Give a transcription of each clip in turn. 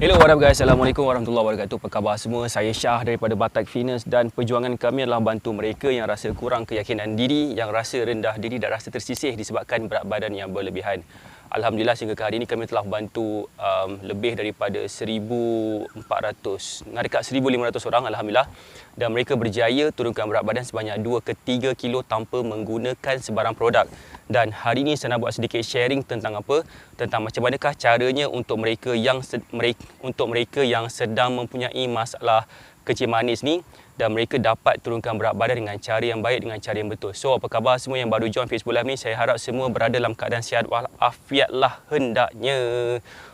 Hello, what up guys? Assalamualaikum warahmatullahi wabarakatuh. Apa khabar semua? Saya Syah daripada Batak Fitness dan perjuangan kami adalah bantu mereka yang rasa kurang keyakinan diri, yang rasa rendah diri dan rasa tersisih disebabkan berat badan yang berlebihan. Alhamdulillah sehingga ke hari ini kami telah bantu lebih daripada 1,400, dekat 1,500 orang Alhamdulillah, dan mereka berjaya turunkan berat badan sebanyak 2 ke 3 kilo tanpa menggunakan sebarang produk. Dan hari ini saya nak buat sedikit sharing tentang apa? Tentang macam manakah caranya untuk mereka yang sedang mempunyai masalah kecil manis ni dan mereka dapat turunkan berat badan dengan cara yang baik, dengan cara yang betul. So, apa khabar semua yang baru join Facebook Live ni? Saya harap semua berada dalam keadaan sihat walafiat lah hendaknya.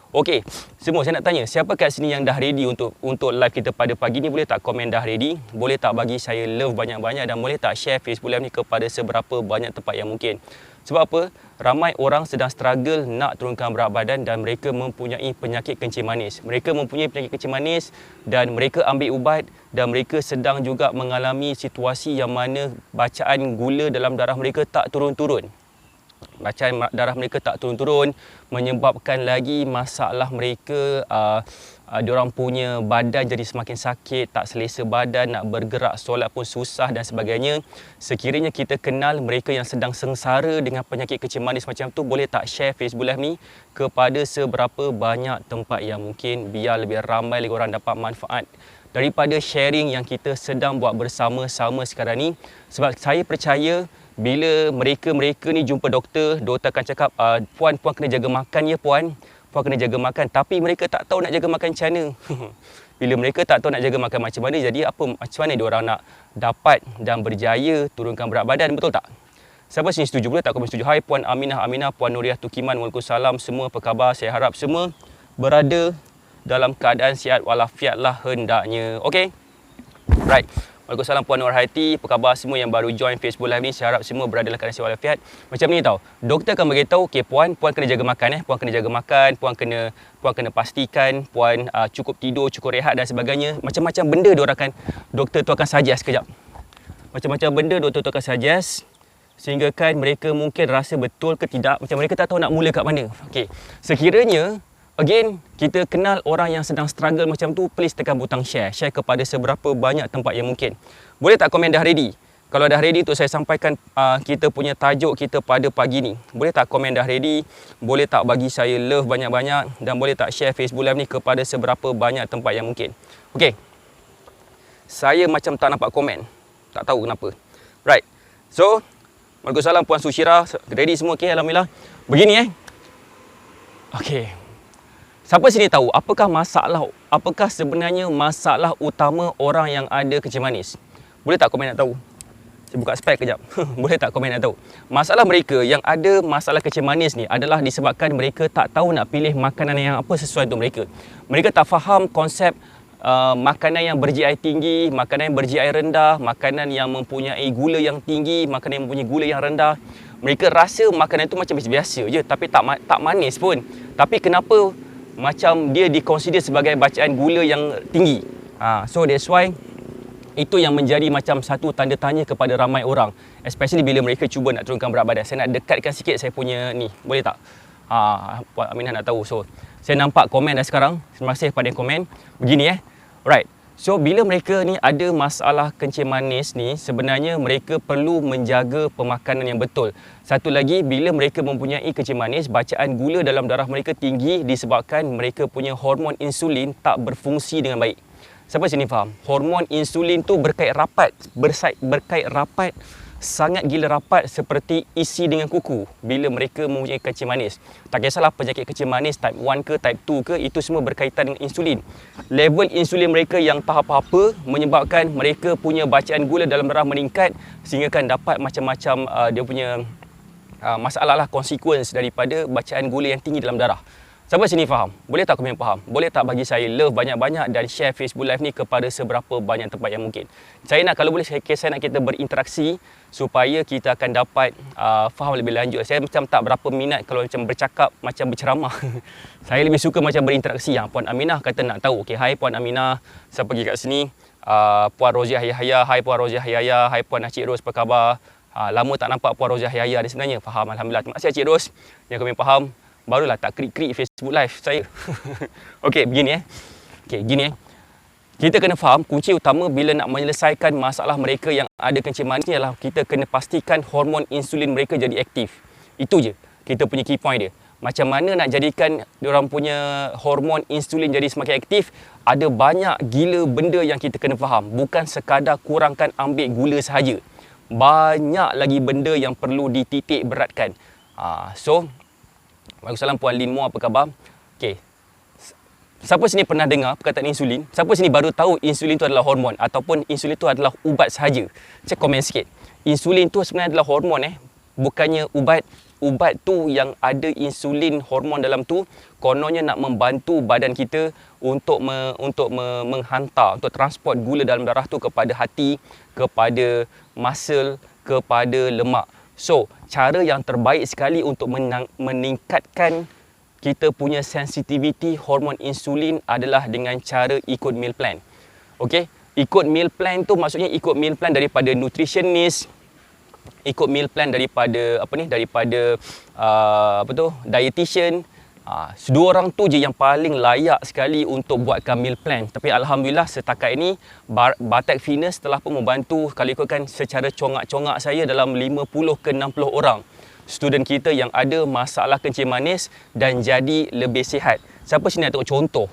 Okey, semua saya nak tanya, siapa kat sini yang dah ready untuk live kita pada pagi ni? Boleh tak komen dah ready? Boleh tak bagi saya love banyak-banyak dan boleh tak share Facebook Live ni kepada seberapa banyak tempat yang mungkin? Sebab apa? Ramai orang sedang struggle nak turunkan berat badan dan mereka mempunyai penyakit kencing manis. Mereka mempunyai penyakit kencing manis dan mereka ambil ubat dan mereka sedang juga mengalami situasi yang mana bacaan gula dalam darah mereka tak turun-turun. Bacaan darah mereka tak turun-turun menyebabkan lagi masalah mereka diorang punya badan jadi semakin sakit, tak selesa badan, nak bergerak solat pun susah dan sebagainya. Sekiranya kita kenal mereka yang sedang sengsara dengan penyakit kencing manis macam tu, boleh tak share Facebook Live ni kepada seberapa banyak tempat yang mungkin biar lebih ramai lagi orang dapat manfaat daripada sharing yang kita sedang buat bersama-sama sekarang ni. Sebab saya percaya bila mereka ni jumpa doktor akan cakap, puan kena jaga makan ya puan kena jaga makan. Tapi mereka tak tahu nak jaga makan macam mana. Bila mereka tak tahu nak jaga makan macam mana, jadi macam mana diorang nak dapat dan berjaya turunkan berat badan, betul tak? Siapa sini setuju? Boleh tak komen setuju? Hai Puan Aminah, Puan Nuriah Tukiman, Waalaikumsalam. Semua apa khabar? Saya harap semua berada dalam keadaan sihat walafiat lah hendaknya. Okay? Right. Waalaikumsalam Puan Nur Haiti. Apa khabar semua yang baru join Facebook Live ni? Saya harap semua berada dalam keadaan sihat walafiat. Macam ni tau. Doktor akan beritahu, okey puan kena jaga makan Puan kena jaga makan, puan kena pastikan puan cukup tidur, cukup rehat dan sebagainya. Macam-macam benda doktor tu akan suggest kejap. Macam-macam benda doktor tu akan suggest sehingga kan mereka mungkin rasa betul ke tidak, macam mereka tak tahu nak mula kat mana. Okey. Sekiranya again, kita kenal orang yang sedang struggle macam tu, please tekan butang share. Share kepada seberapa banyak tempat yang mungkin. Boleh tak komen dah ready? Kalau dah ready tu saya sampaikan kita punya tajuk kita pada pagi ni. Boleh tak komen dah ready? Boleh tak bagi saya love banyak-banyak? Dan boleh tak share Facebook Live ni kepada seberapa banyak tempat yang mungkin? Okey. Saya macam tak nampak komen. Tak tahu kenapa. Right. So, Waalaikumsalam Puan Sushira. Ready semua? Okey, alhamdulillah. Begini Okey. Siapa sini tahu apakah sebenarnya masalah utama orang yang ada kencing manis? Boleh tak komen nak tahu? Saya buka spek kejap. Boleh tak komen nak tahu? Masalah mereka yang ada masalah kencing manis ni adalah disebabkan mereka tak tahu nak pilih makanan yang apa sesuai untuk mereka. Mereka tak faham konsep makanan yang ber-GI tinggi, makanan yang ber-GI rendah, makanan yang mempunyai gula yang tinggi, makanan yang mempunyai gula yang rendah. Mereka rasa makanan itu macam biasa je, tapi tak manis pun. Tapi kenapa macam dia dikonsider sebagai bacaan gula yang tinggi? So that's why itu yang menjadi macam satu tanda tanya kepada ramai orang, especially bila mereka cuba nak turunkan berat badan. Saya nak dekatkan sikit saya punya ni, boleh tak? Puan Aminah nak tahu. So saya nampak komen dah sekarang. Terima kasih kepada yang komen. Begini right. So, bila mereka ni ada masalah kencing manis ni, sebenarnya mereka perlu menjaga pemakanan yang betul. Satu lagi, bila mereka mempunyai kencing manis, bacaan gula dalam darah mereka tinggi disebabkan mereka punya hormon insulin tak berfungsi dengan baik. Siapa sini faham? Hormon insulin tu berkait rapat, sangat gila rapat seperti isi dengan kuku bila mereka mempunyai kencing manis. Tak kisahlah penyakit kencing manis type 1 ke type 2 ke, itu semua berkaitan dengan insulin. Level insulin mereka yang tak apa-apa menyebabkan mereka punya bacaan gula dalam darah meningkat sehingga kan dapat macam-macam dia punya masalah lah, consequence daripada bacaan gula yang tinggi dalam darah. Siapa sini faham? Boleh tak komen faham? Boleh tak bagi saya love banyak-banyak dan share Facebook Live ni kepada seberapa banyak tempat yang mungkin? Saya nak, kalau boleh, saya nak kita berinteraksi supaya kita akan dapat faham lebih lanjut. Saya macam tak berapa minat kalau macam bercakap, macam berceramah. Saya lebih suka macam berinteraksi. Puan Aminah kata nak tahu. Okey, hai Puan Aminah, saya pergi kat sini. Puan Roziah Yahya, hai Puan Roziah Yahya, hai Puan Encik Ros, apa khabar? Lama tak nampak Puan Roziah Yahya ni sebenarnya. Faham, alhamdulillah. Terima kasih Encik Ros yang kami faham. barulah tak klik-klik Facebook Live saya. Okey, begini Okey, gini kita kena faham kunci utama bila nak menyelesaikan masalah mereka yang ada kencing manis ni ialah kita kena pastikan hormon insulin mereka jadi aktif. Itu je kita punya key point dia. Macam mana nak jadikan diorang punya hormon insulin jadi semakin aktif? Ada banyak gila benda yang kita kena faham. Bukan sekadar kurangkan ambil gula sahaja. Banyak lagi benda yang perlu dititik beratkan. So, Waalaikumsalam Puan Lin Mo, apa khabar? Okey. Siapa sini pernah dengar perkataan insulin? Siapa sini baru tahu insulin itu adalah hormon ataupun insulin itu adalah ubat sahaja? Cek komen sikit. Insulin tu sebenarnya adalah hormon bukannya ubat. Ubat tu yang ada insulin hormon dalam tu kononnya nak membantu badan kita untuk menghantar, untuk transport gula dalam darah tu kepada hati, kepada muscle, kepada lemak. So, cara yang terbaik sekali untuk meningkatkan kita punya sensitivity hormon insulin adalah dengan cara ikut meal plan. Okey, ikut meal plan tu maksudnya ikut meal plan daripada nutritionist, ikut meal plan daripada dietitian. Dua orang tu je yang paling layak sekali untuk buatkan meal plan. Tapi alhamdulillah setakat ini Batak Fitness telah pun membantu, kalau ikutkan secara congak-congak saya, dalam 50 ke 60 orang student kita yang ada masalah kencing manis dan jadi lebih sihat. Siapa sini nak tengok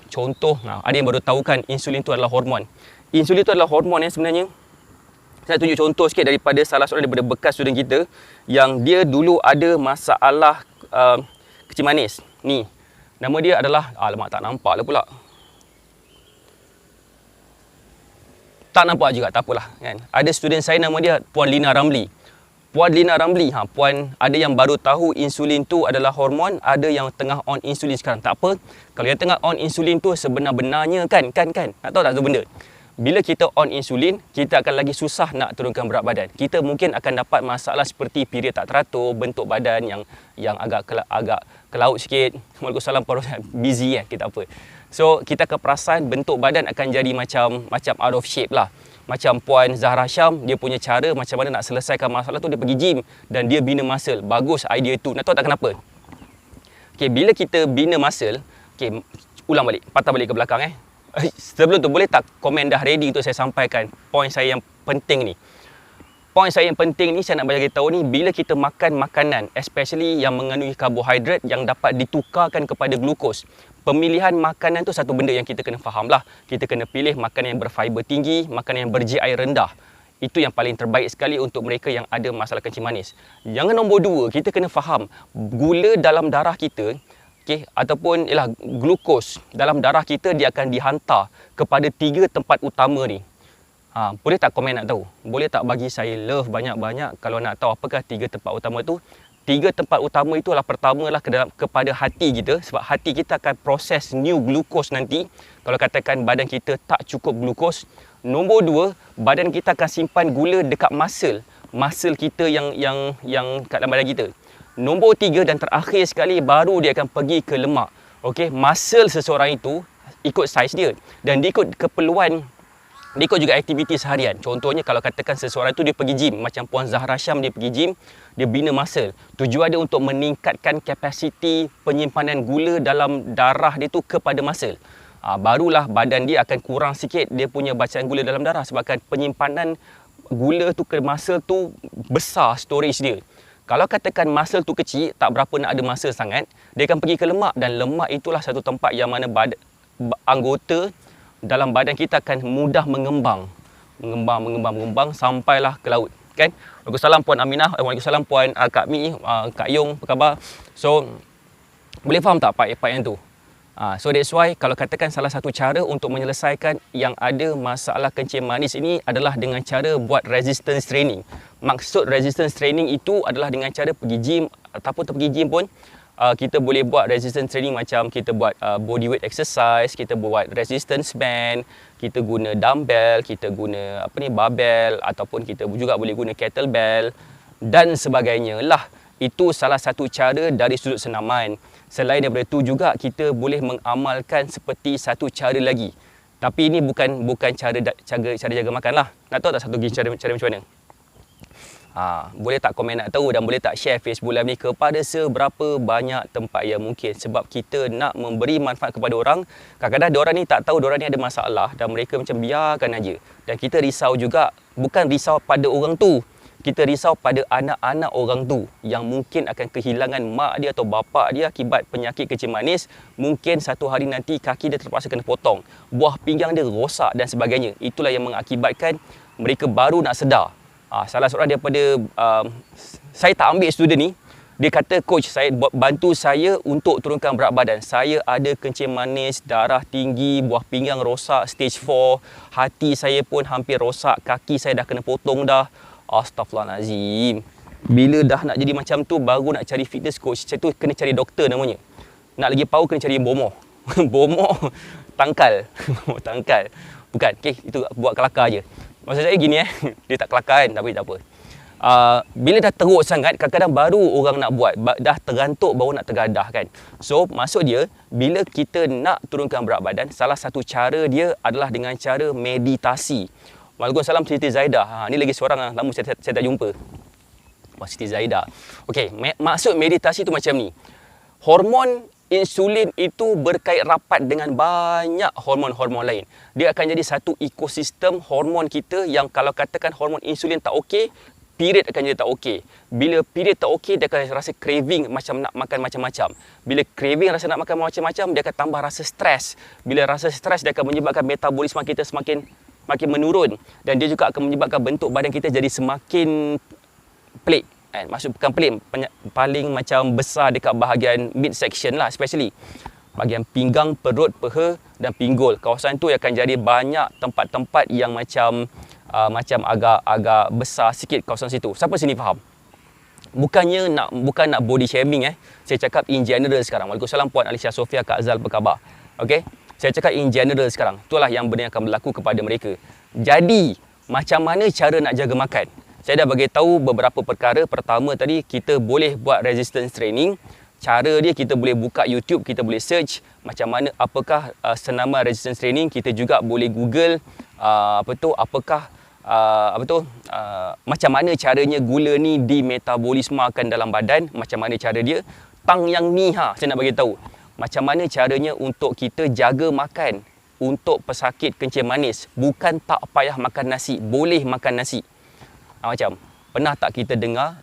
contoh? Ada yang baru tahu kan insulin tu adalah hormon. Insulin tu adalah hormon sebenarnya. Saya tunjuk contoh sikit daripada salah seorang daripada bekas student kita yang dia dulu ada masalah kencing manis. Ni, nama dia adalah, alamak tak nampak lah pula. Tak nampak juga, tak apalah kan. Ada student saya nama dia Puan Lina Ramli. Puan Lina Ramli, Puan ada yang baru tahu insulin tu adalah hormon, ada yang tengah on insulin sekarang. Tak apa, kalau yang tengah on insulin tu sebenar-benarnya kan. Nak tahu tak satu benda? Bila kita on insulin, kita akan lagi susah nak turunkan berat badan. Kita mungkin akan dapat masalah seperti period tak teratur, bentuk badan yang agak kelaut sikit. Waalaikumsalam, busy kita apa. So, kita akan perasan bentuk badan akan jadi macam out of shape lah. Macam Puan Zahra Syam, dia punya cara macam mana nak selesaikan masalah tu, dia pergi gym dan dia bina muscle. Bagus idea tu. Nak tahu tak kenapa? Okay, bila kita bina muscle, okay, ulang balik, patah balik ke belakang Sebelum tu boleh tak komen dah ready untuk saya sampaikan point saya yang penting ni. Point saya yang penting ni saya nak bagi tahu ni, bila kita makan makanan especially yang mengandungi karbohidrat yang dapat ditukarkan kepada glukos, pemilihan makanan tu satu benda yang kita kena faham lah. Kita kena pilih makanan yang berfiber tinggi, makanan yang ber-GI rendah. Itu yang paling terbaik sekali untuk mereka yang ada masalah kencing manis. Yang nombor dua, kita kena faham gula dalam darah kita, ataupun glukos dalam darah kita, dia akan dihantar kepada 3 tempat utama ni. Boleh tak komen nak tahu? Boleh tak bagi saya love banyak-banyak kalau nak tahu apakah 3 tempat utama tu? 3 tempat utama itu adalah, pertamalah kepada hati kita, sebab hati kita akan proses new glukos nanti kalau katakan badan kita tak cukup glukos. Nombor 2, badan kita akan simpan gula dekat muscle kita yang kat dalam badan kita. Nombor 3 dan terakhir sekali, baru dia akan pergi ke lemak. Okey, muscle seseorang itu ikut saiz dia dan dia ikut keperluan, dia ikut juga aktiviti seharian. Contohnya kalau katakan seseorang itu dia pergi gym, macam Puan Zahra Syam, dia pergi gym, dia bina muscle. Tujuan dia untuk meningkatkan kapasiti penyimpanan gula dalam darah dia tu kepada muscle. Barulah badan dia akan kurang sikit dia punya bacaan gula dalam darah, sebabkan penyimpanan gula tu ke muscle tu besar storage dia. Kalau katakan muscle tu kecil, tak berapa nak ada muscle sangat, dia akan pergi ke lemak, dan lemak itulah satu tempat yang mana anggota dalam badan kita akan mudah mengembang sampailah ke laut, kan? Waalaikumsalam Puan Aminah, waalaikumsalam Puan Kak Mi, Kak Yong, apa khabar? So, boleh faham tak part yang tu? So that's why kalau katakan salah satu cara untuk menyelesaikan yang ada masalah kencing manis ini adalah dengan cara buat resistance training. Maksud resistance training itu adalah dengan cara pergi gym, ataupun tak pergi gym pun kita boleh buat resistance training, macam kita buat body weight exercise, kita buat resistance band, kita guna dumbbell, kita guna barbell, ataupun kita juga boleh guna kettlebell dan sebagainya lah. Itu salah satu cara dari sudut senaman. Selain daripada itu juga kita boleh mengamalkan seperti satu cara lagi. Tapi ini bukan cara jaga makan lah. Nak tahu tak satu cara macam mana? Boleh tak komen nak tahu dan boleh tak share Facebook Live ni kepada seberapa banyak tempat yang mungkin, sebab kita nak memberi manfaat kepada orang. Kadang-kadang diorang ni tak tahu diorang ni ada masalah dan mereka macam biarkan aja. Dan kita risau juga, bukan risau pada orang tu, kita risau pada anak-anak orang tu yang mungkin akan kehilangan mak dia atau bapa dia akibat penyakit kencing manis. Mungkin satu hari nanti kaki dia terpaksa kena potong, buah pinggang dia rosak dan sebagainya. Itulah yang mengakibatkan mereka baru nak sedar. Salah seorang daripada saya tak ambil student ni, dia kata, coach, saya bantu saya untuk turunkan berat badan. Saya ada kencing manis, darah tinggi, buah pinggang rosak, stage 4, hati saya pun hampir rosak, kaki saya dah kena potong dah. Astaghfirullahalazim. Bila dah nak jadi macam tu, baru nak cari fitness coach, saya tu kena cari doktor namanya. Nak lagi power kena cari bomoh. Bomoh tangkal. Tangkal. Bukan, okey, itu buat kelakar je. Maksud saya gini dia tak kelakar kan, tapi tak apa. Bila dah teruk sangat, kadang-kadang baru orang nak buat, dah terantuk baru nak tergadah kan. So maksud dia, bila kita nak turunkan berat badan, salah satu cara dia adalah dengan cara meditasi. Waalaikumsalam Siti Zaidah. Ni lagi seorang lama saya tak jumpa. Siti Zaidah. Okey, maksud meditasi tu macam ni. Hormon insulin itu berkait rapat dengan banyak hormon-hormon lain. Dia akan jadi satu ekosistem hormon kita yang kalau katakan hormon insulin tak okey, period akan jadi tak okey. Bila period tak okey, dia akan rasa craving macam nak makan macam-macam. Bila craving rasa nak makan macam-macam, dia akan tambah rasa stres. Bila rasa stres, dia akan menyebabkan metabolisme kita semakin menurun. Dan dia juga akan menyebabkan bentuk badan kita jadi semakin pelik. Maksud bukan pelik, paling macam besar dekat bahagian midsection lah, especially bahagian pinggang, perut, peha dan pinggul. Kawasan tu akan jadi banyak tempat-tempat yang macam agak besar sikit kawasan situ. Siapa sini faham? Bukan nak body shaming Saya cakap in general sekarang. Waalaikumsalam Puan Alicia Sofia, Kak Azal, apa khabar? Okey. Saya cakap in general sekarang. Itulah yang benda yang akan berlaku kepada mereka. Jadi, macam mana cara nak jaga makan? Saya dah bagi tahu beberapa perkara. Pertama tadi, kita boleh buat resistance training. Cara dia, kita boleh buka YouTube, kita boleh search macam mana, apakah senaman resistance training. Kita juga boleh Google macam mana caranya gula ni dimetabolismakan dalam badan, macam mana cara dia. Tang yang ni saya nak bagi tahu. Macam mana caranya untuk kita jaga makan untuk pesakit kencing manis. Bukan tak payah makan nasi, boleh makan nasi. Macam pernah tak kita dengar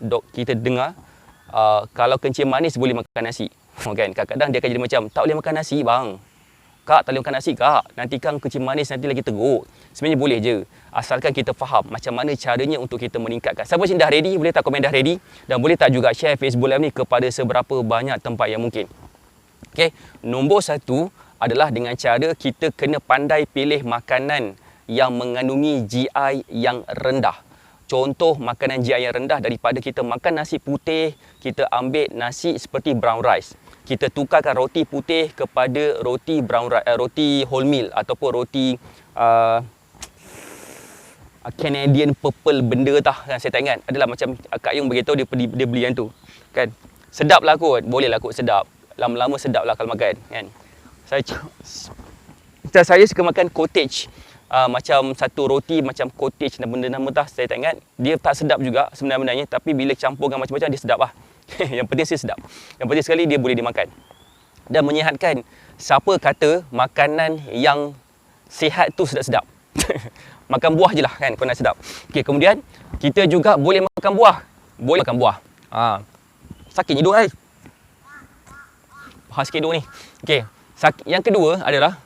kalau kencing manis boleh makan nasi kan? Kadang-kadang dia akan jadi macam tak boleh makan nasi bang, kak tak boleh makan nasi kak, nanti kan kencing manis nanti lagi teruk. Sebenarnya boleh je, asalkan kita faham macam mana caranya untuk kita meningkatkan. Siapa sini dah ready? Boleh tak komen dah ready? Dan boleh tak juga share Facebook Live ni kepada seberapa banyak tempat yang mungkin. Okay. Nombor 1 adalah dengan cara kita kena pandai pilih makanan yang mengandungi GI yang rendah. Contoh makanan GI yang rendah, daripada kita makan nasi putih, kita ambil nasi seperti brown rice. Kita tukarkan roti putih kepada roti brown rice, roti wholemeal ataupun roti Canadian purple benda tah kan, saya tak ingat. Adalah macam Kak Yung beritahu dia beli yang tu. Kan? Sedap lah kot, boleh lah kot sedap. Lama-lama sedap lah kalau makan kan. Saya suka makan cottage. Macam satu roti macam cottage dan benda nama tah, saya tak ingat. Dia tak sedap juga sebenarnya, tapi bila campur dengan macam-macam dia sedap lah. Yang penting sih sedap. Yang penting sekali dia boleh dimakan dan menyihatkan. Siapa kata makanan yang sihat tu sedap-sedap? Makan buah je lah kan, kau nak sedap. Okey, kemudian kita juga boleh makan buah. Boleh makan buah. Sakit hidung sakit hidung ni. Okey, yang kedua adalah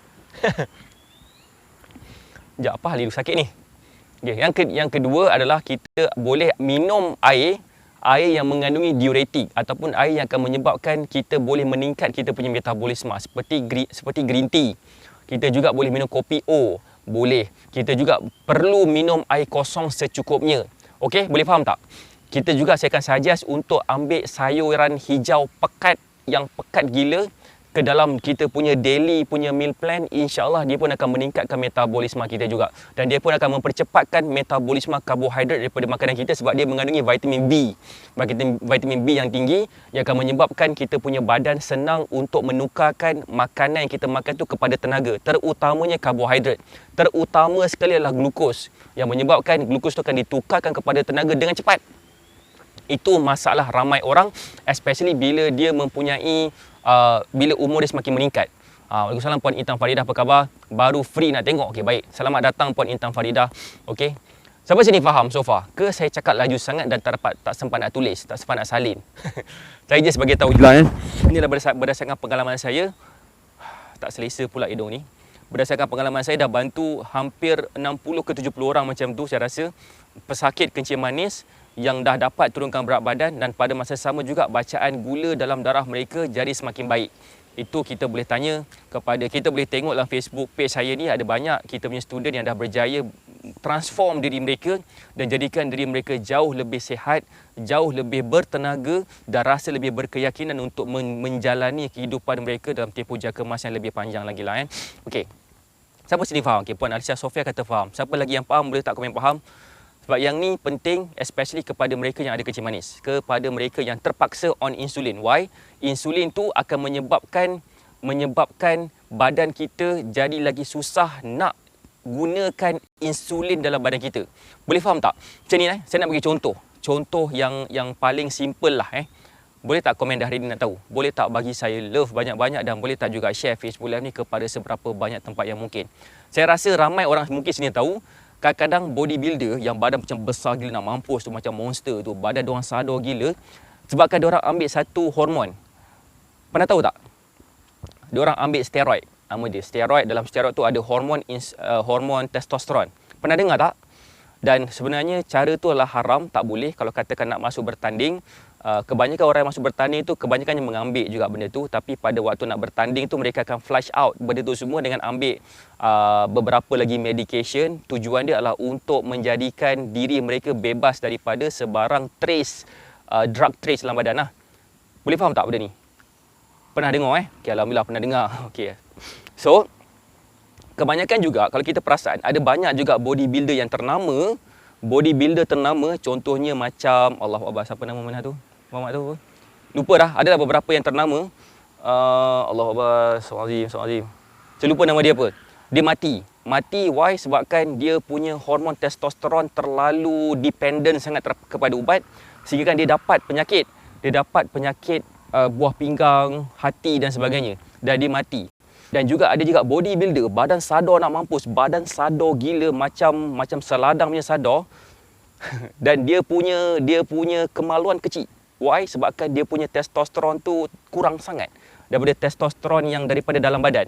sekejap, apa hal hidung sakit ni? Okay, yang kedua adalah kita boleh minum air yang mengandungi diuretik ataupun air yang akan menyebabkan kita boleh meningkat kita punya metabolisme, seperti green tea. Kita juga boleh minum kopi O, boleh. Kita juga perlu minum air kosong secukupnya. Okey, boleh faham tak? Kita juga, saya akan suggest untuk ambil sayuran hijau pekat, yang pekat gila ke dalam kita punya daily punya meal plan. InsyaAllah dia pun akan meningkatkan metabolisme kita juga. Dan dia pun akan mempercepatkan metabolisme karbohidrat daripada makanan kita, sebab dia mengandungi vitamin B. Vitamin B yang tinggi yang akan menyebabkan kita punya badan senang untuk menukarkan makanan yang kita makan tu kepada tenaga, terutamanya karbohidrat. Terutama sekali adalah glukos, yang menyebabkan glukos tu akan ditukarkan kepada tenaga dengan cepat. Itu masalah ramai orang, especially bila dia mempunyai bila umur dia semakin meningkat. Waalaikumsalam Puan Intan Faridah, apa khabar? Baru free nak tengok. Okey, baik. Selamat datang Puan Intan Faridah. Okey. Siapa sini faham so far? Ke saya cakap laju sangat dan tak sempat nak tulis, tak sempat nak salin? Saya je sebagai tahu juga kan. Inilah berdasarkan pengalaman saya. Tak selesa pula hidung ni. Berdasarkan pengalaman saya dah bantu hampir 60 ke 70 orang macam tu saya rasa, pesakit kencing manis yang dah dapat turunkan berat badan, dan pada masa sama juga bacaan gula dalam darah mereka jadi semakin baik. Itu kita boleh tanya kepada, kita boleh tengok dalam Facebook page saya ni, ada banyak kita punya student yang dah berjaya transform diri mereka dan jadikan diri mereka jauh lebih sihat, jauh lebih bertenaga dan rasa lebih berkeyakinan untuk menjalani kehidupan mereka dalam tempoh jangka masa yang lebih panjang lagi lah kan. Okey. Siapa sini faham? Okay, Puan Alicia Sofia kata faham. Siapa lagi yang faham boleh tak komen faham? Sebab yang ni penting, especially kepada mereka yang ada kencing manis, kepada mereka yang terpaksa on insulin. Why? Insulin tu akan menyebabkan badan kita jadi lagi susah nak gunakan insulin dalam badan kita. Boleh faham tak? Macam ni saya nak bagi contoh. Contoh yang paling simple lah Boleh tak komen dah hari ni nak tahu? Boleh tak bagi saya love banyak-banyak, dan boleh tak juga share Facebook Live ni kepada seberapa banyak tempat yang mungkin. Saya rasa ramai orang mungkin sini tahu, kadang-kadang bodybuilder yang badan macam besar gila nak mampus tu, macam monster tu, badan diorang sadar gila sebabkan diorang ambil satu hormon. Pernah tahu tak? Diorang ambil steroid. Nama dia steroid. Dalam steroid tu ada hormon testosteron. Pernah dengar tak? Dan sebenarnya cara tu adalah haram, tak boleh. Kalau katakan nak masuk bertanding, kebanyakan orang yang masuk bertanding tu kebanyakannya mengambil juga benda tu, tapi pada waktu nak bertanding tu mereka akan flush out benda tu semua dengan ambil beberapa lagi medication. Tujuan dia adalah untuk menjadikan diri mereka bebas daripada sebarang trace, drug trace dalam badan lah. Boleh faham tak benda ni? Pernah dengar Okay, alhamdulillah pernah dengar. Okay. So kebanyakan juga kalau kita perasan, ada banyak juga bodybuilder yang ternama. Bodybuilder ternama contohnya macam Allahuakbar, siapa nama mana tu? Muhammad tu apa? Lupa dah. Adalah beberapa yang ternama. Allahuakbar, Astagfirullahalazim. Saya lupa nama dia apa. Dia mati. Mati why? Sebabkan dia punya hormon testosteron terlalu dependent sangat kepada ubat, sehingga kan dia dapat penyakit. Dia dapat penyakit buah pinggang, hati dan sebagainya. Dan dia mati. Dan juga ada juga bodybuilder badan sadar nak mampus, badan sadar gila macam seladang punya sadar. Dan dia punya kemaluan kecil. Why? Sebabkan dia punya testosteron tu kurang sangat daripada testosteron yang daripada dalam badan.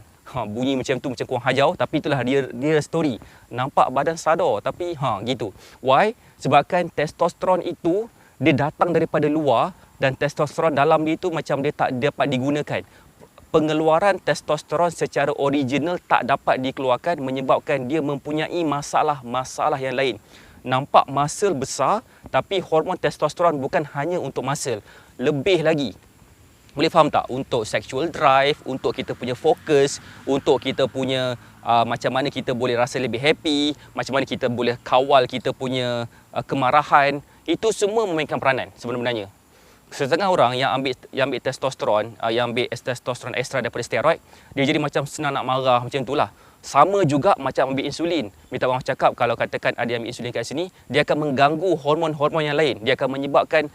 Bunyi macam tu, macam kurang hajau, tapi itulah dia story. Nampak badan sadar tapi gitu. Why? Sebabkan testosteron itu dia datang daripada luar, dan testosteron dalam dia tu macam dia tak dapat digunakan. Pengeluaran testosteron secara original tak dapat dikeluarkan, menyebabkan dia mempunyai masalah yang lain. Nampak muscle besar, tapi hormon testosteron bukan hanya untuk muscle, lebih lagi. Boleh faham tak? Untuk sexual drive, untuk kita punya fokus, untuk kita punya macam mana kita boleh rasa lebih happy, macam mana kita boleh kawal kita punya kemarahan, itu semua memainkan peranan sebenarnya. Setengah orang yang ambil testosteron, yang ambil testosteron ekstra daripada steroid, dia jadi macam senang nak marah macam itulah. Sama juga macam ambil insulin. Minta orang cakap kalau katakan ada yang ambil insulin kat sini, dia akan mengganggu hormon-hormon yang lain. Dia akan menyebabkan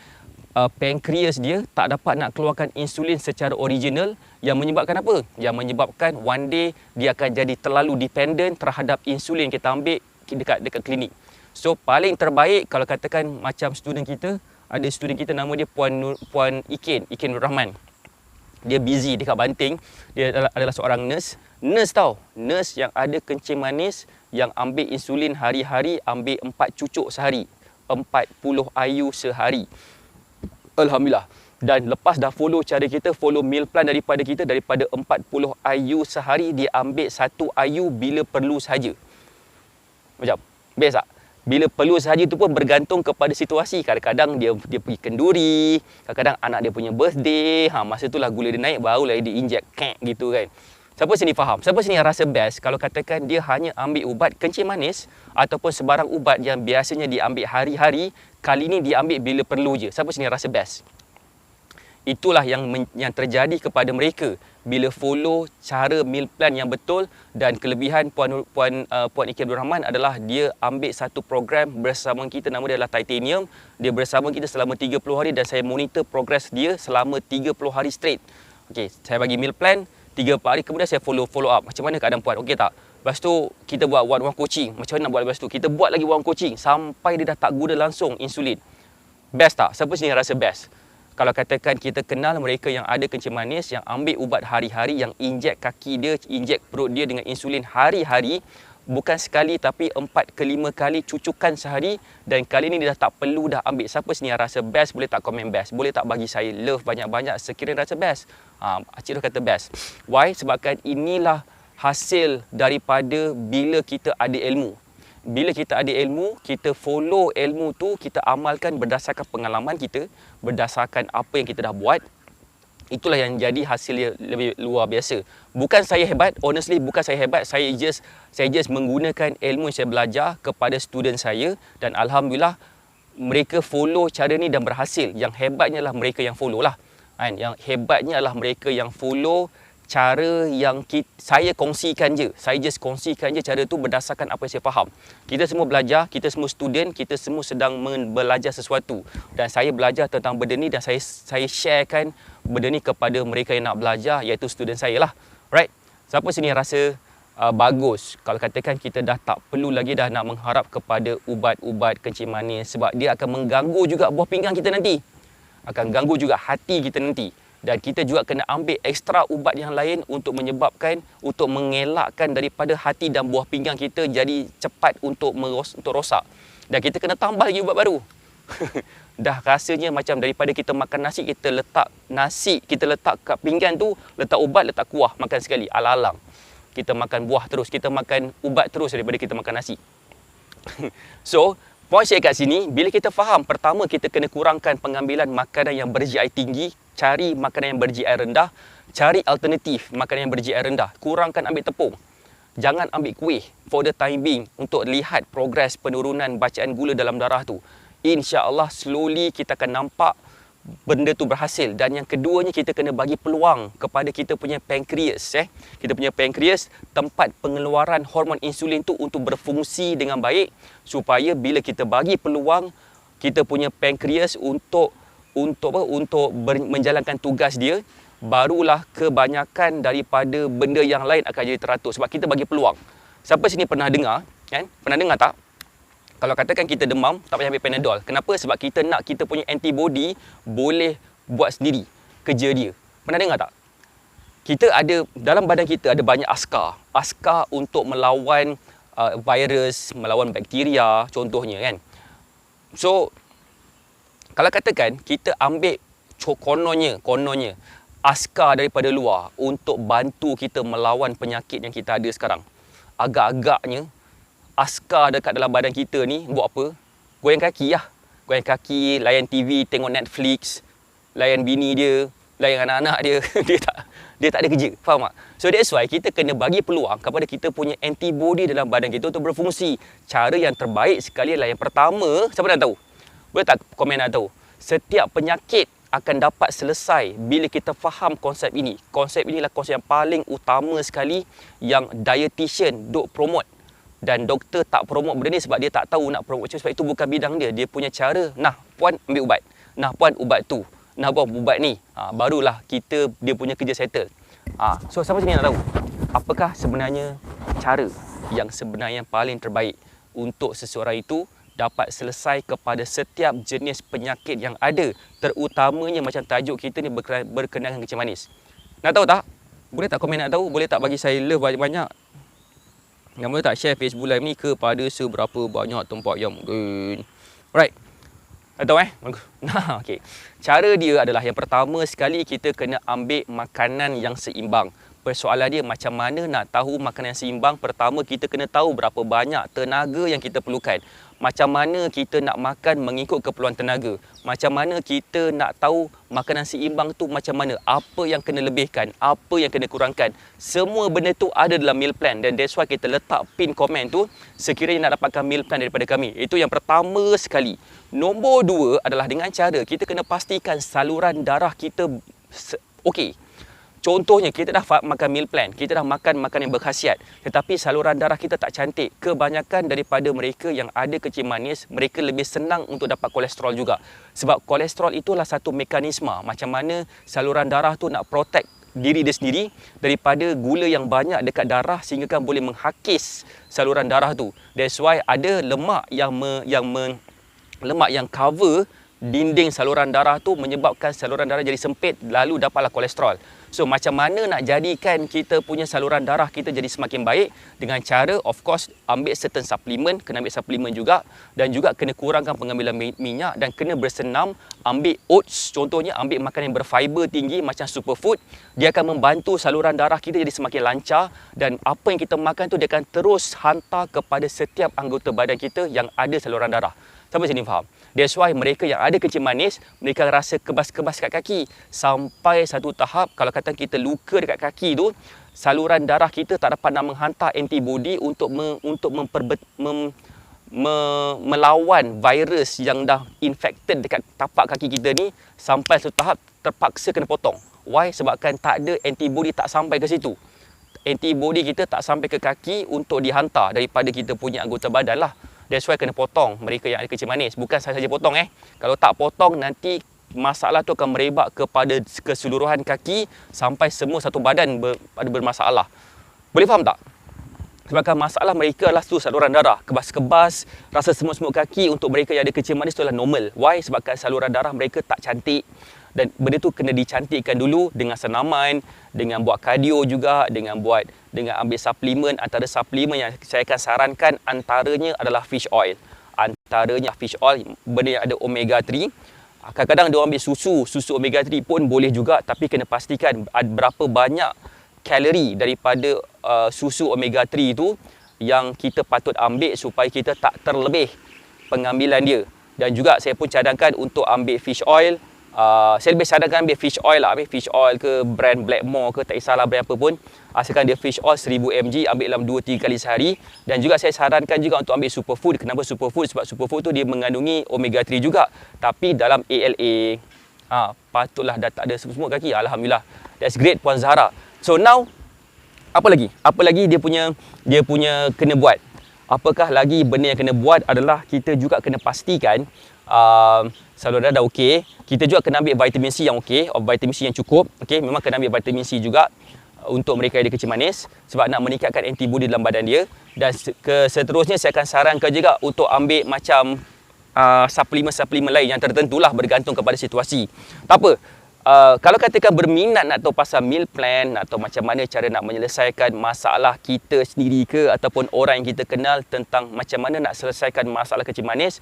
pankreas dia tak dapat nak keluarkan insulin secara original, yang menyebabkan apa? Yang menyebabkan one day dia akan jadi terlalu dependent terhadap insulin kita ambil dekat klinik. So paling terbaik kalau katakan macam student kita, ada student kita nama dia Puan Ikin Nur Rahman. Dia busy dekat Banting. Dia adalah seorang nurse. Nurse tau. Nurse yang ada kencing manis, yang ambil insulin hari-hari, ambil 4 cucuk sehari. 40 IU sehari. Alhamdulillah. Dan lepas dah follow cara kita, follow meal plan daripada kita, daripada 40 IU sehari, dia ambil 1 IU bila perlu sahaja. Macam, best tak? Bila perlu sahaja tu pun bergantung kepada situasi. Kadang-kadang dia pergi kenduri, kadang-kadang anak dia punya birthday, masa itulah gula dia naik, barulah dia inject gitu kan. Siapa sini faham? Siapa sini yang rasa best kalau katakan dia hanya ambil ubat kencing manis ataupun sebarang ubat yang biasanya diambil hari-hari, kali ni diambil bila perlu je. Siapa sini yang rasa best? Itulah yang terjadi kepada mereka bila follow cara meal plan yang betul. Dan kelebihan Puan Iki Abdul Rahman adalah dia ambil satu program bersama kita, nama dia adalah Titanium. Dia bersama kita selama 30 hari dan saya monitor progress dia selama 30 hari straight. Okey, saya bagi meal plan 3 hari, kemudian saya follow up. Macam mana keadaan Puan? Okey tak? Lepas tu kita buat one coaching. Macam mana nak buat lepas tu? Kita buat lagi one coaching sampai dia dah tak guna langsung insulin. Best tak? Siapa sini rasa best? Kalau katakan kita kenal mereka yang ada kencing manis, yang ambil ubat hari-hari, yang injek kaki dia, injek perut dia dengan insulin hari-hari, bukan sekali tapi 4 ke 5 kali cucukan sehari, dan kali ni dia dah tak perlu dah ambil. Siapa sini yang rasa best? Boleh tak komen best? Boleh tak bagi saya love banyak-banyak sekiranya rasa best? Cik Ros kata best. Why? Sebabkan inilah hasil daripada bila kita ada ilmu. Bila kita ada ilmu, kita follow ilmu tu, kita amalkan berdasarkan pengalaman kita, berdasarkan apa yang kita dah buat. Itulah yang jadi hasil yang lebih luar biasa. Bukan saya hebat, honestly bukan saya hebat. Saya just menggunakan ilmu yang saya belajar kepada student saya, dan alhamdulillah mereka follow cara ni dan berhasil. Yang hebatnya adalah mereka yang follow lah. Yang hebatnya adalah mereka yang follow cara yang saya kongsikan je. Saya just kongsikan je cara tu berdasarkan apa yang saya faham. Kita semua belajar, kita semua student, kita semua sedang belajar sesuatu. Dan saya belajar tentang benda ni dan saya sharekan benda ni kepada mereka yang nak belajar, iaitu student saya lah. Right? Siapa sini yang rasa bagus kalau katakan kita dah tak perlu lagi dah nak mengharap kepada ubat-ubat kencing manis, sebab dia akan mengganggu juga buah pinggang kita nanti. Akan ganggu juga hati kita nanti. Dan kita juga kena ambil ekstra ubat yang lain untuk mengelakkan daripada hati dan buah pinggang kita jadi cepat untuk rosak. Dan kita kena tambah lagi ubat baru. Dah rasanya macam daripada kita makan nasi, kita letak kat pinggan tu, letak ubat, letak kuah, makan sekali, alang-alang. Kita makan buah terus, kita makan ubat terus daripada kita makan nasi. So, point saya kat sini, bila kita faham, pertama kita kena kurangkan pengambilan makanan yang ber-GI tinggi, cari makanan yang ber-GI rendah, cari alternatif makanan yang ber-GI rendah, kurangkan ambil tepung. Jangan ambil kuih for the time being untuk lihat progres penurunan bacaan gula dalam darah tu. InsyaAllah slowly kita akan nampak benda tu berhasil. Dan yang keduanya, kita kena bagi peluang kepada kita punya pankreas. Kita punya pankreas, tempat pengeluaran hormon insulin tu untuk berfungsi dengan baik, supaya bila kita bagi peluang kita punya pankreas untuk menjalankan tugas dia, barulah kebanyakan daripada benda yang lain akan jadi teratur, sebab kita bagi peluang. Siapa sini pernah dengar, kan? Pernah dengar tak? Kalau katakan kita demam, tak payah ambil Panadol. Kenapa? Sebab kita nak kita punya antibody boleh buat sendiri kerja dia. Pernah dengar tak? Kita ada, dalam badan kita ada banyak askar. Askar untuk melawan virus, melawan bakteria contohnya, kan? So, kalau katakan kita ambil kononnya askar daripada luar untuk bantu kita melawan penyakit yang kita ada sekarang. Agak-agaknya askar dekat dalam badan kita ni buat apa? Goyang kaki lah. Goyang kaki, layan TV, tengok Netflix, layan bini dia, layan anak-anak dia. dia tak ada kerja. Faham tak? So that's why kita kena bagi peluang kepada kita punya antibody dalam badan kita untuk berfungsi. Cara yang terbaik sekali adalah yang pertama, siapa nak tahu? Boleh tak komen nak tahu? Setiap penyakit akan dapat selesai bila kita faham konsep ini. Konsep inilah konsep yang paling utama sekali yang dietitian duk promote. Dan doktor tak promote benda ni sebab dia tak tahu nak promote. Sebab itu bukan bidang dia. Dia punya cara, nah puan ambil ubat. Nah puan ubat tu. Nah puan ubat ni. Barulah dia punya kerja settle. So siapa sini nak tahu? Apakah sebenarnya cara yang sebenarnya paling terbaik untuk seseorang itu dapat selesai kepada setiap jenis penyakit yang ada, terutamanya macam tajuk kita ni berkenaan dengan kencing manis. Nak tahu tak? Boleh tak komen nak tahu? Boleh tak bagi saya love banyak-banyak? Yang boleh tak share Facebook Live ni kepada seberapa banyak tempat yang mungkin. Alright. Nak tahu Nah, okey. Cara dia adalah yang pertama sekali kita kena ambil makanan yang seimbang. Persoalan dia macam mana nak tahu makanan yang seimbang? Pertama kita kena tahu berapa banyak tenaga yang kita perlukan. Macam mana kita nak makan mengikut keperluan tenaga. Macam mana kita nak tahu makanan seimbang tu macam mana. Apa yang kena lebihkan, apa yang kena kurangkan. Semua benda tu ada dalam meal plan. Dan that's why kita letak pin komen tu sekiranya nak dapatkan meal plan daripada kami. Itu yang pertama sekali. Nombor dua adalah dengan cara kita kena pastikan saluran darah kita okey. Contohnya, kita dah makan meal plan, kita dah makan makanan yang berkhasiat, tetapi saluran darah kita tak cantik. Kebanyakan daripada mereka yang ada kecil manis, mereka lebih senang untuk dapat kolesterol juga. Sebab kolesterol itulah satu mekanisme macam mana saluran darah tu nak protect diri dia sendiri daripada gula yang banyak dekat darah sehingga kan boleh menghakis saluran darah tu. That's why ada lemak lemak yang cover dinding saluran darah tu menyebabkan saluran darah jadi sempit, lalu dapatlah kolesterol. So macam mana nak jadikan kita punya saluran darah kita jadi semakin baik? Dengan cara of course ambil certain suplemen, kena ambil suplemen juga, dan juga kena kurangkan pengambilan minyak dan kena bersenam, ambil oats contohnya, ambil makanan yang berfiber tinggi macam superfood. Dia akan membantu saluran darah kita jadi semakin lancar, dan apa yang kita makan tu dia akan terus hantar kepada setiap anggota badan kita yang ada saluran darah. Sampai sini faham? That's why mereka yang ada kencing manis, mereka rasa kebas-kebas kat kaki. Sampai satu tahap, kalau kata kita luka dekat kaki tu, saluran darah kita tak dapat nak menghantar antibody untuk melawan virus yang dah infected dekat tapak kaki kita ni. Sampai satu tahap terpaksa kena potong. Why? Sebabkan tak ada antibody, tak sampai ke situ. Antibody kita tak sampai ke kaki untuk dihantar daripada kita punya anggota badan lah. That's why kena potong mereka yang ada kencing manis. Bukan saya saja potong Kalau tak potong, nanti masalah tu akan merebak kepada keseluruhan kaki sampai semua satu badan bermasalah. Boleh faham tak? Sebabkan masalah mereka adalah tu saluran darah. Kebas-kebas, rasa semut-semut kaki untuk mereka yang ada kencing manis tu adalah normal. Why? Sebabkan saluran darah mereka tak cantik. Dan benda tu kena dicantikkan dulu dengan senaman, dengan buat kardio juga, dengan ambil suplemen. Antara suplemen yang saya akan sarankan antaranya adalah fish oil. Antaranya fish oil, benda yang ada omega 3. Kadang-kadang dia ambil susu omega 3 pun boleh juga, tapi kena pastikan berapa banyak kalori daripada susu omega 3 tu yang kita patut ambil supaya kita tak terlebih pengambilan dia. Dan juga saya pun cadangkan untuk ambil fish oil. Saya lebih sarankan ambil fish oil lah. Ambil fish oil ke brand Blackmore ke, tak kisahlah brand apa pun. Asalkan dia fish oil 1000 mg, ambil dalam 2-3 kali sehari. Dan juga saya sarankan juga untuk ambil superfood. Kenapa superfood? Sebab superfood tu dia mengandungi omega 3 juga, tapi dalam ALA. Patutlah dah tak ada semut kaki. Alhamdulillah. That's great Puan Zahra. So now, apa lagi? Apa lagi dia punya kena buat? Apakah lagi benda yang kena buat adalah kita juga kena pastikan saluran darah dah okey. Kita juga kena ambil vitamin C yang okey, vitamin C yang cukup. Okey, memang kena ambil vitamin C juga untuk mereka yang ada kencing manis sebab nak meningkatkan antibody dalam badan dia. Dan seterusnya saya akan sarankan juga untuk ambil macam suplemen-suplemen lain yang tertentulah, bergantung kepada situasi. Tak apa. Kalau katakan berminat nak tahu pasal meal plan, nak tahu macam mana cara nak menyelesaikan masalah kita sendiri ke ataupun orang yang kita kenal tentang macam mana nak selesaikan masalah kencing manis,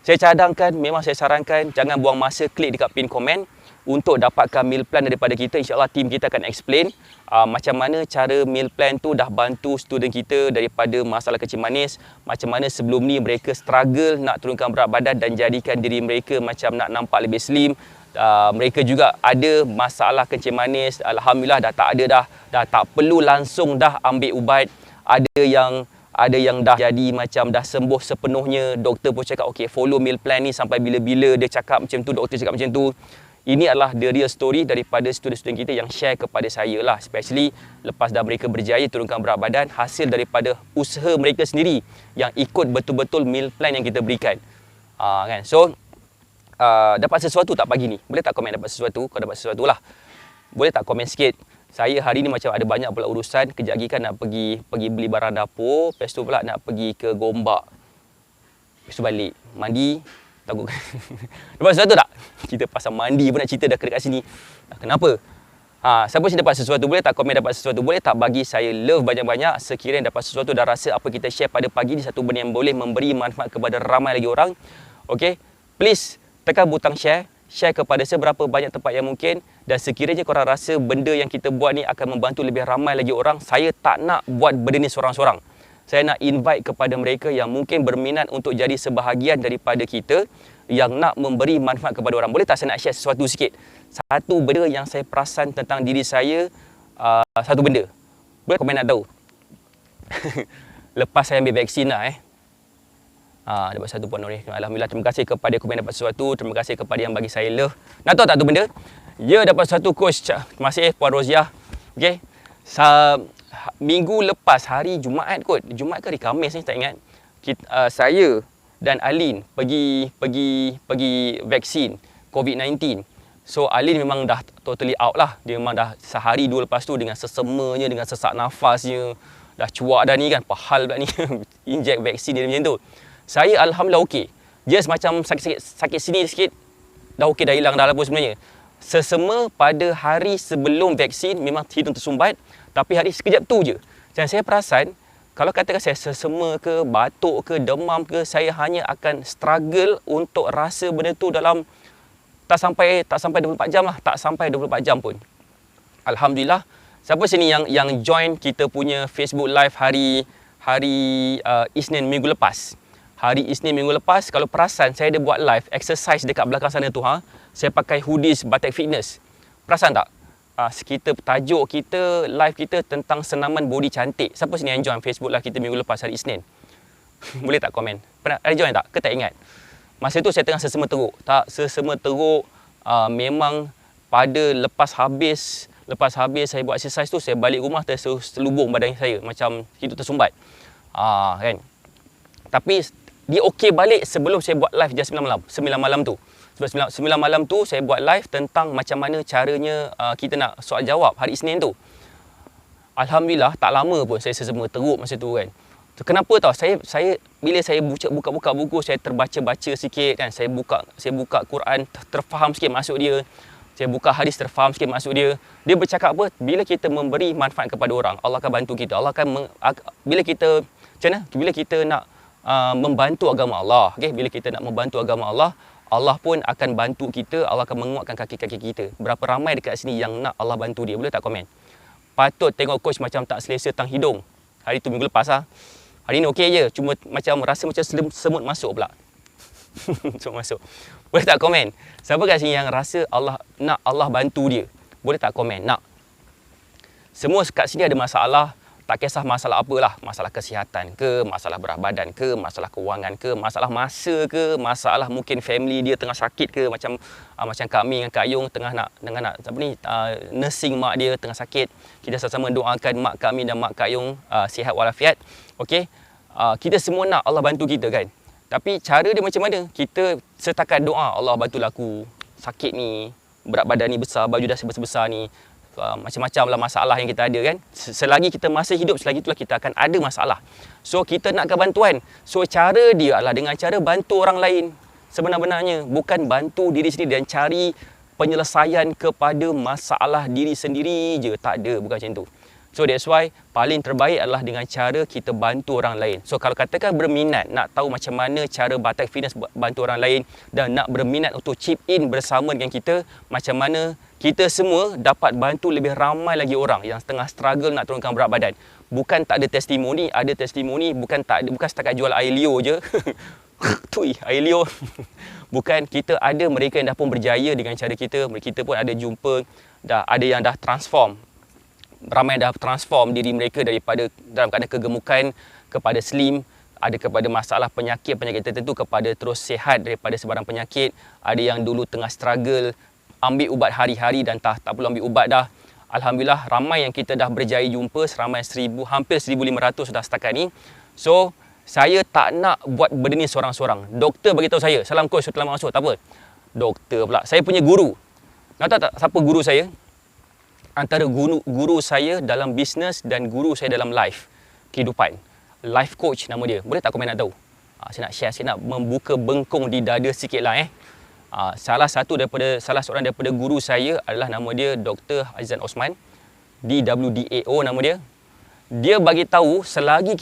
saya cadangkan, memang saya sarankan jangan buang masa, klik dekat pin komen untuk dapatkan meal plan daripada kita. InsyaAllah tim kita akan explain macam mana cara meal plan tu dah bantu student kita daripada masalah kencing manis. Macam mana sebelum ni mereka struggle nak turunkan berat badan dan jadikan diri mereka macam nak nampak lebih slim. Mereka juga ada masalah kencing manis, alhamdulillah dah tak ada dah tak perlu langsung dah ambil ubat. Ada yang dah jadi macam dah sembuh sepenuhnya. Doktor pun cakap okey, follow meal plan ni sampai bila-bila. Dia cakap macam tu, doktor cakap macam tu. Ini adalah the real story daripada student-student kita yang share kepada saya lah, especially lepas dah mereka berjaya turunkan berat badan hasil daripada usaha mereka sendiri yang ikut betul-betul meal plan yang kita berikan. Kan? So dapat sesuatu tak pagi ni? Boleh tak komen dapat sesuatu? Kalau dapat sesuatu lah, boleh tak komen sikit? Saya hari ni macam ada banyak pula urusan. Kejap lagi kan nak pergi beli barang dapur. Lepas tu pula nak pergi ke Gombak. Lepas tu balik mandi. Takut dapat sesuatu tak? Cerita pasal mandi pun nak cerita dah dekat sini. Kenapa? Siapa sih dapat sesuatu? Boleh tak komen dapat sesuatu? Boleh tak bagi saya love banyak-banyak? Sekiranya dapat sesuatu, dah rasa apa kita share pada pagi ni satu benda yang boleh memberi manfaat kepada ramai lagi orang. Okay? Please tekan butang share kepada seberapa banyak tempat yang mungkin. Dan sekiranya korang rasa benda yang kita buat ni akan membantu lebih ramai lagi orang, saya tak nak buat benda ni seorang-seorang. Saya nak invite kepada mereka yang mungkin berminat untuk jadi sebahagian daripada kita yang nak memberi manfaat kepada orang. Boleh tak saya nak share sesuatu sikit? Satu benda yang saya perasan tentang diri saya, satu benda. Boleh komen nak tahu? Lepas saya ambil vaksin lah dapat satu Puan Nurih. Alhamdulillah, terima kasih kepada komen dapat sesuatu. Terima kasih kepada yang bagi saya love. Nak tahu tak tu benda? Ya, dapat satu coach. Terima kasih Puan Roziah. Okay. Minggu lepas, hari Jumaat kot, Jumaat ke hari Khamis ni tak ingat, saya dan Alin pergi vaksin COVID-19. So Alin memang dah totally out lah. Dia memang dah sehari dua lepas tu dengan sesemanya, dengan sesak nafasnya, dah cuak dah ni kan, pahal pula ni inject vaksin dia macam tu. Saya Alhamdulillah okey. Just macam sakit sini sikit, dah okey, dah hilang dah lah pun sebenarnya. Sesama pada hari sebelum vaksin memang hidung tersumbat, tapi hari sekejap tu je. Dan saya perasan, kalau katakan saya sesama ke, batuk ke, demam ke, saya hanya akan struggle untuk rasa benda tu dalam tak sampai 24 jam lah, tak sampai 24 jam pun. Alhamdulillah. Siapa sini yang join kita punya Facebook Live hari Isnin minggu lepas? Hari Isnin minggu lepas, kalau perasan saya ada buat live exercise dekat belakang sana tu, saya pakai hoodies Batik Fitness. Perasan tak? Kita tajuk kita, live kita tentang senaman body cantik. Siapa sini yang join Facebook Live kita minggu lepas hari Isnin? Boleh tak komen? Pernah ada join tak? Ke tak ingat? Masa tu saya tengah sesama teruk. Tak, sesama teruk. Memang pada lepas habis saya buat exercise tu, saya balik rumah terselubung badan saya macam hidung tersumbat. Kan? Tapi dia okey balik sebelum saya buat live jam 9 malam. 9 malam tu. Sebab 9 malam tu saya buat live tentang macam mana caranya kita nak soal jawab hari Isnin tu. Alhamdulillah tak lama pun saya sesama teruk masa tu kan. Kenapa tau? Saya bila saya buka buku, saya terbaca sikit kan. Saya buka Quran, terfaham sikit maksud dia. Saya buka hadis, terfaham sikit maksud dia. Dia bercakap apa? Bila kita memberi manfaat kepada orang, Allah akan bantu kita. Allah akan bila kita macam mana? Bila kita nak membantu agama Allah, okay? Bila kita nak membantu agama Allah, Allah pun akan bantu kita. Allah akan menguatkan kaki-kaki kita. Berapa ramai dekat sini yang nak Allah bantu dia? Boleh tak komen? Patut tengok coach macam tak selesa tang hidung. Hari tu minggu lepas lah. Hari ni okey je. Cuma macam rasa macam semut masuk pula. Semut masuk. Boleh tak komen? Siapa kat sini yang rasa nak Allah bantu dia? Boleh tak komen? Nak. Semua kat sini ada masalah. Tak kisah masalah apalah, masalah kesihatan ke, masalah berat badan ke, masalah kewangan ke, masalah masa ke, masalah mungkin family dia tengah sakit ke, macam kami dengan Kak Yung tengah nak nursing mak dia tengah sakit. Kita sama-sama doakan mak kami dan mak Kak Yung sihat walafiat. Okey. Kita semua nak Allah bantu kita kan. Tapi cara dia macam mana? Kita setakat doa, Allah bantulah aku sakit ni, berat badan ni besar, baju dah sebesar-besar ni. Macam-macam lah masalah yang kita ada kan. Selagi kita masih hidup, selagi itulah kita akan ada masalah. So kita nakkan bantuan. So cara dia adalah dengan cara bantu orang lain. Sebenar-benarnya bukan bantu diri sendiri dan cari penyelesaian kepada masalah diri sendiri je. Tak ada, bukan macam tu. So that's why paling terbaik adalah dengan cara kita bantu orang lain. So kalau katakan berminat nak tahu macam mana cara Batik Fitness bantu orang lain dan nak berminat untuk chip in bersama dengan kita, macam mana kita semua dapat bantu lebih ramai lagi orang yang tengah struggle nak turunkan berat badan. Bukan tak ada testimoni, ada testimoni, bukan setakat jual air Leo je. Tui, air Leo. Bukan, kita ada mereka yang dah pun berjaya dengan cara kita. Kita pun ada jumpa, ada yang dah transform. Ramai dah transform diri mereka daripada dalam keadaan kegemukan kepada slim, ada kepada masalah penyakit tertentu kepada terus sihat daripada sebarang penyakit. Ada yang dulu tengah struggle ambil ubat hari-hari dan tak perlu ambil ubat dah. Alhamdulillah ramai yang kita dah berjaya jumpa, seramai hampir 1,500 dah setakat ni. So saya tak nak buat benda ni seorang-seorang. Doktor bagi tahu saya, salam coach setelah masuk, tak apa. Doktor pula, saya punya guru. Nak tahu tak siapa guru saya? Antara guru saya dalam bisnes dan guru saya dalam life kehidupan. Life coach nama dia. Boleh tak komen nak tahu? Saya nak share, saya nak membuka bengkung di dada sikit lah Salah seorang daripada guru saya adalah nama dia Dr. Azan Osman, DWDAO nama dia. Dia bagi tahu selagi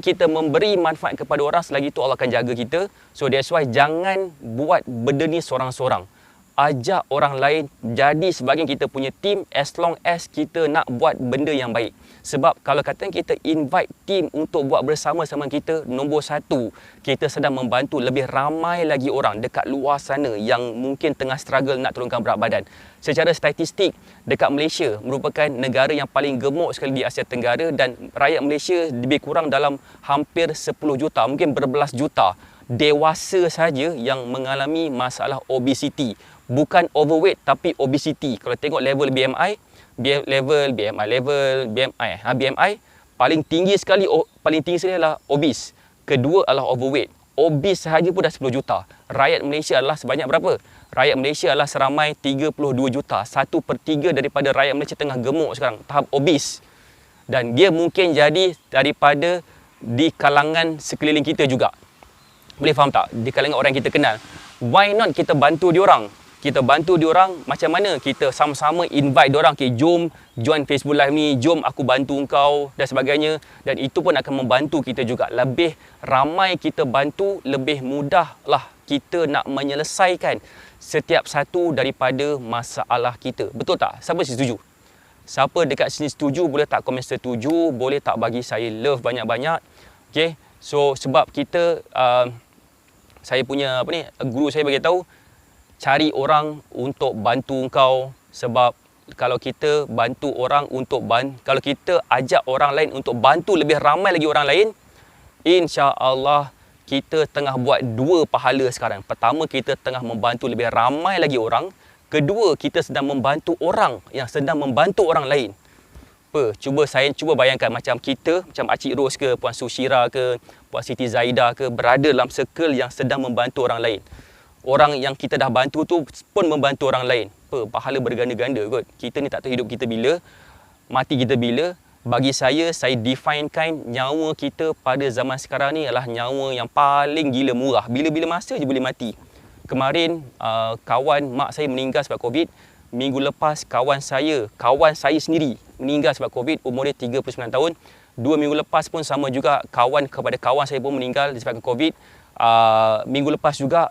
kita memberi manfaat kepada orang, selagi itu Allah akan jaga kita. So that's why jangan buat benda ni seorang-seorang. Ajak orang lain jadi sebahagian kita punya team as long as kita nak buat benda yang baik. Sebab kalau kata kita invite team untuk buat bersama-sama kita, nombor satu, kita sedang membantu lebih ramai lagi orang dekat luar sana yang mungkin tengah struggle nak turunkan berat badan. Secara statistik, dekat Malaysia merupakan negara yang paling gemuk sekali di Asia Tenggara dan rakyat Malaysia lebih kurang dalam hampir 10 juta, mungkin berbelas juta dewasa saja yang mengalami masalah obesity. Bukan overweight tapi obesity. Kalau tengok level BMI, BMI level, BMI paling tinggi sekali adalah obese. Kedua adalah overweight. Obese sahaja pun dah 10 juta. Rakyat Malaysia adalah sebanyak berapa? Rakyat Malaysia adalah seramai 32 juta. 1/3 daripada rakyat Malaysia tengah gemuk sekarang, tahap obese. Dan dia mungkin jadi daripada di kalangan sekeliling kita juga. Boleh faham tak? Di kalangan orang yang kita kenal. Why not kita bantu diorang? Kita bantu diorang macam mana? Kita sama-sama invite diorang, okay, jom join Facebook Live ni, jom aku bantu engkau dan sebagainya. Dan itu pun akan membantu kita juga. Lebih ramai kita bantu, lebih mudahlah kita nak menyelesaikan setiap satu daripada masalah kita. Betul tak? Siapa setuju? Siapa dekat sini setuju, boleh tak komen setuju, boleh tak bagi saya love banyak-banyak. Okay, so sebab kita saya punya guru saya bagi tahu, cari orang untuk bantu engkau. Sebab kalau kita bantu orang kalau kita ajak orang lain untuk bantu lebih ramai lagi orang lain, insya-Allah kita tengah buat dua pahala sekarang. Pertama, kita tengah membantu lebih ramai lagi orang. Kedua, kita sedang membantu orang yang sedang membantu orang lain. Saya cuba bayangkan macam kita, macam Acik Ros ke, Puan Sushira ke, Puan Siti Zaida ke, berada dalam circle yang sedang membantu orang lain. Orang yang kita dah bantu tu pun membantu orang lain. Pahala berganda-ganda kot. Kita ni tak tahu hidup kita bila, mati kita bila. Bagi saya definekan nyawa kita pada zaman sekarang ni adalah nyawa yang paling gila murah. Bila-bila masa je boleh mati. Kemarin kawan mak saya meninggal sebab COVID. Minggu lepas kawan saya sendiri meninggal sebab COVID, umur dia 39 tahun. 2 minggu lepas pun sama juga, kawan saya pun meninggal disebabkan COVID. Minggu lepas juga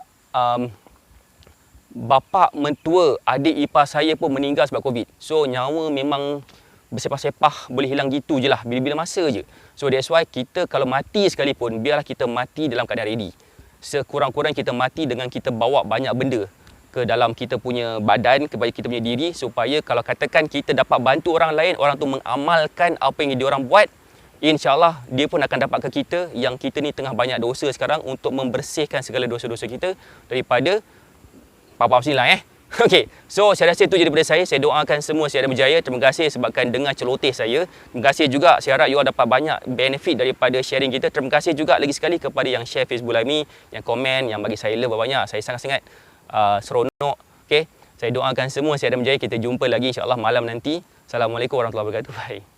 bapa mentua adik ipar saya pun meninggal sebab COVID. So nyawa memang bersepah-sepah, boleh hilang gitu je lah, bila-bila masa je. So that's why kita kalau mati sekalipun, biarlah kita mati dalam keadaan ready. Sekurang-kurang kita mati dengan kita bawa banyak benda ke dalam kita punya badan, kepada kita punya diri, supaya kalau katakan kita dapat bantu orang lain, orang tu mengamalkan apa yang diorang buat, InsyaAllah dia pun akan dapat ke kita yang kita ni tengah banyak dosa sekarang, untuk membersihkan segala dosa-dosa kita daripada apa-apa sini lah Okey, so saya rasa itu je daripada saya. Saya doakan semua sihat dan berjaya. Terima kasih sebabkan dengar celoteh saya. Terima kasih juga, saya harap you all dapat banyak benefit daripada sharing kita. Terima kasih juga lagi sekali kepada yang share Facebook Live ni, yang komen, yang bagi saya love banyak. Saya sangat-sangat seronok. Okey, saya doakan semua sihat dan berjaya. Kita jumpa lagi insya-Allah malam nanti. Assalamualaikum warahmatullahi wabarakatuh. Bye.